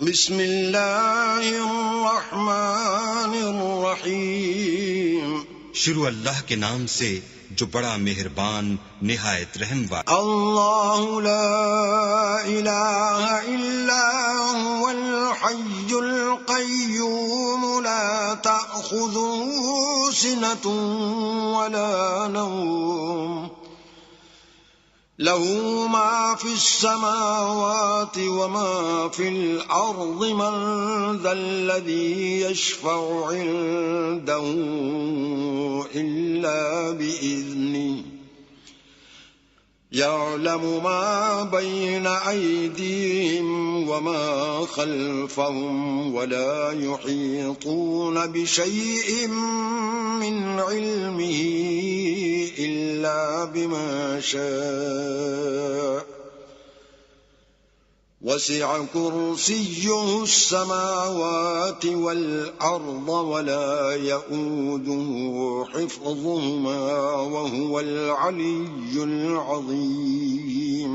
بسم الله الرحمن الرحیم शुरू अल्लाह के नाम से जो बड़ा मेहरबान निहायत रहम वाला। अल्लाह ला इलाहा इल्ला हुवल हय्युल क़य्यूम ला तअख़ुज़ुहु सिनतुन वला नौम लहू मा फिस समावाति वमा फिल अर्ज़ि मन ज़ल्लज़ी यशफ़अु इन्दहु इल्ला बिइज़्निहि यअलमु मा बैन अयदीहिम वमा खल्फ़हुम वला युहीतून बिशैइन मिन इल्मिहि इल्ला बिमा शाअ वसिअ कुर्सियुहु السماوات والأرض ولا يؤوده حفظهما وهو العلي العظيم।